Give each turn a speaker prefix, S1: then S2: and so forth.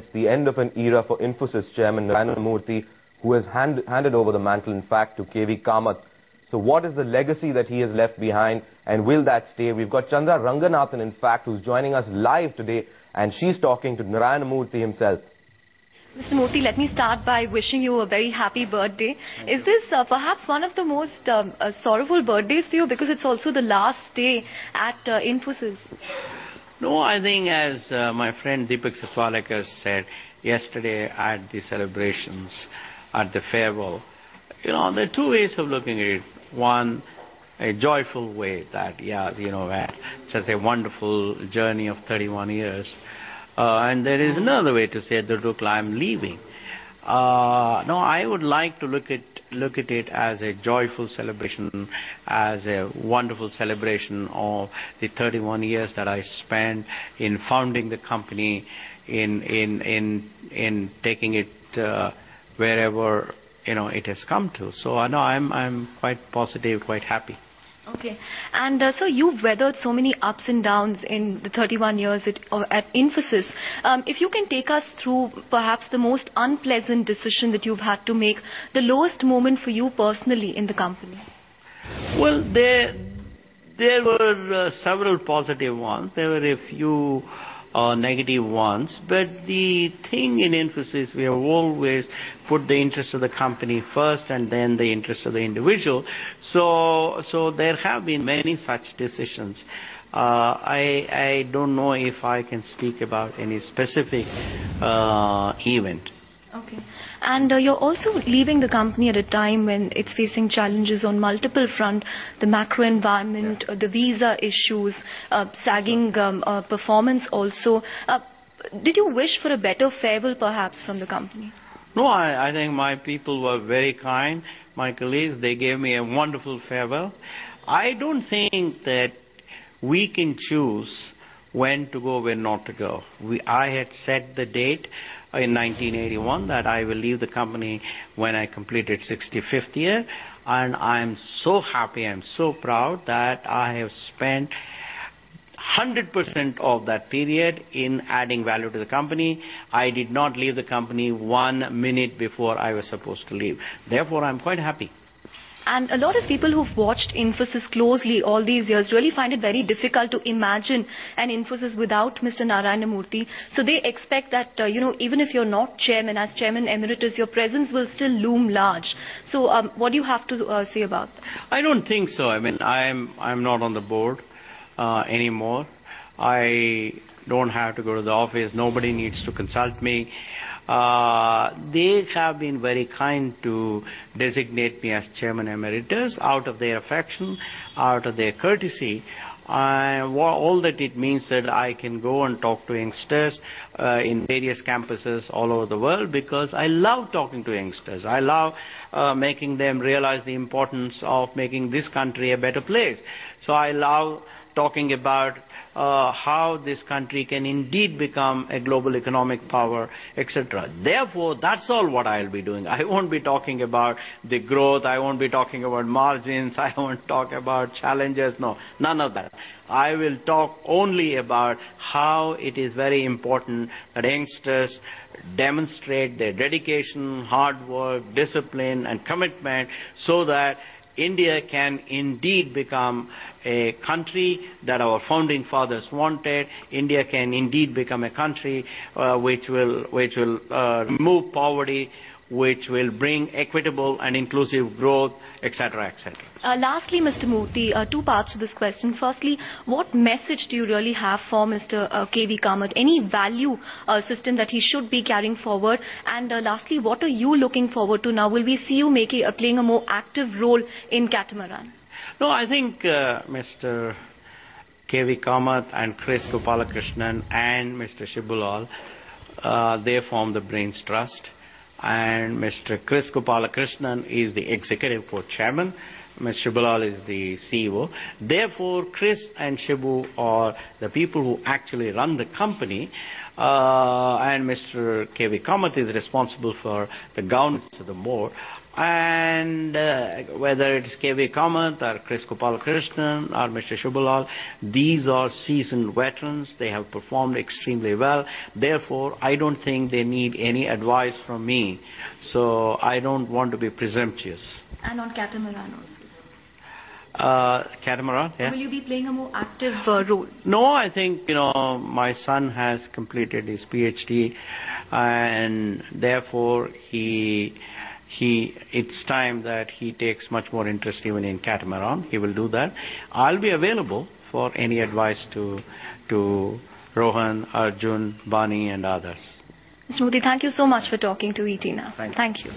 S1: It's the end of an era for Infosys chairman Narayana Murthy, who has handed over the mantle, in fact, to KV Kamath. So what is the legacy that he has left behind, and will that stay? We've got Chandra Ranganathan, in fact, who's joining us live today, and she's talking to Narayana Murthy himself.
S2: Mr. Murthy, let me start by wishing you a very happy birthday. Is this perhaps one of the most sorrowful birthdays for you, because it's also the last day at Infosys?
S3: No, I think as my friend Deepak Safalekar said yesterday at the celebrations, at the farewell, there are two ways of looking at it. One, a joyful way that, such a wonderful journey of 31 years. And there is another way to say that, look, I'm leaving. No, I would like to look at it as a joyful celebration, as a wonderful celebration of the 31 years that I spent in founding the company, in taking it wherever it has come to. So no, I'm quite positive, quite happy.
S2: Okay. And so you've weathered so many ups and downs in the 31 years at Infosys. If you can take us through perhaps the most unpleasant decision that you've had to make, the lowest moment for you personally in the company.
S3: Well, there were several positive ones. There were a few negative ones. But the thing in Infosys, we have always put the interest of the company first and then the interest of the individual. So there have been many such decisions. I don't know if I can speak about any specific event.
S2: Okay. And you're also leaving the company at a time when it's facing challenges on multiple fronts, the macro environment, the visa issues, sagging performance also. Did you wish for a better farewell perhaps from the company?
S3: No, I think my people were very kind. My colleagues, they gave me a wonderful farewell. I don't think that we can choose when to go, when not to go. I had set the date in 1981 that I will leave the company when I completed 65th year, and I'm so happy, I'm so proud that I have spent 100% of that period in adding value to the company. I did not leave the company 1 minute before I was supposed to leave. Therefore, I'm quite happy.
S2: And a lot of people who've watched Infosys closely all these years really find it very difficult to imagine an Infosys without Mr. Narayana Murthy. So they expect that, even if you're not chairman, as chairman emeritus, your presence will still loom large. So what do you have to say about that?
S3: I don't think so. I mean, I'm not on the board anymore. I don't have to go to the office. Nobody needs to consult me. They have been very kind to designate me as chairman emeritus out of their affection, out of their courtesy. All that it means that I can go and talk to youngsters in various campuses all over the world, because I love talking to youngsters. I love making them realize the importance of making this country a better place. So I love talking about how this country can indeed become a global economic power, etc. Therefore, that's all what I'll be doing. I won't be talking about the growth. I won't be talking about margins. I won't talk about challenges. No, none of that. I will talk only about how it is very important that youngsters demonstrate their dedication, hard work, discipline, and commitment, so that India can indeed become a country that our founding fathers wanted. India can indeed become a country which will remove poverty, which will bring equitable and inclusive growth, etc., etc.
S2: Lastly, Mr. Murthy, two parts to this question. Firstly, what message do you really have for Mr. KV Kamath? Any value system that he should be carrying forward? And lastly, what are you looking forward to now? Will we see you playing a more active role in Catamaran?
S3: No, I think Mr. KV Kamath and Chris Gopalakrishnan and Mr. Shibulal, they form the Brains Trust. And Mr. Chris Gopalakrishnan is the executive co-chairman. Mr. Shibulal is the CEO. Therefore, Chris and Shibu are the people who actually run the company. and Mr. K.V. Kamath is responsible for the governance of the board. And whether it is K.V. Kamath or Chris Gopalakrishnan or Mr. Shubhalal, these are seasoned veterans. They have performed extremely well. Therefore, I don't think they need any advice from me. So I don't want to be presumptuous.
S2: And on catamaran also.
S3: Catamaran, yeah.
S2: Will you be playing a more active role?
S3: No, I think, my son has completed his PhD, and therefore it's time that he takes much more interest even in catamaran. He will do that. I'll be available for any advice to Rohan, Arjun, Bani, and others.
S2: Mr. Murthy, thank you so much for talking to ET now.
S3: Thank you.
S2: Thank you.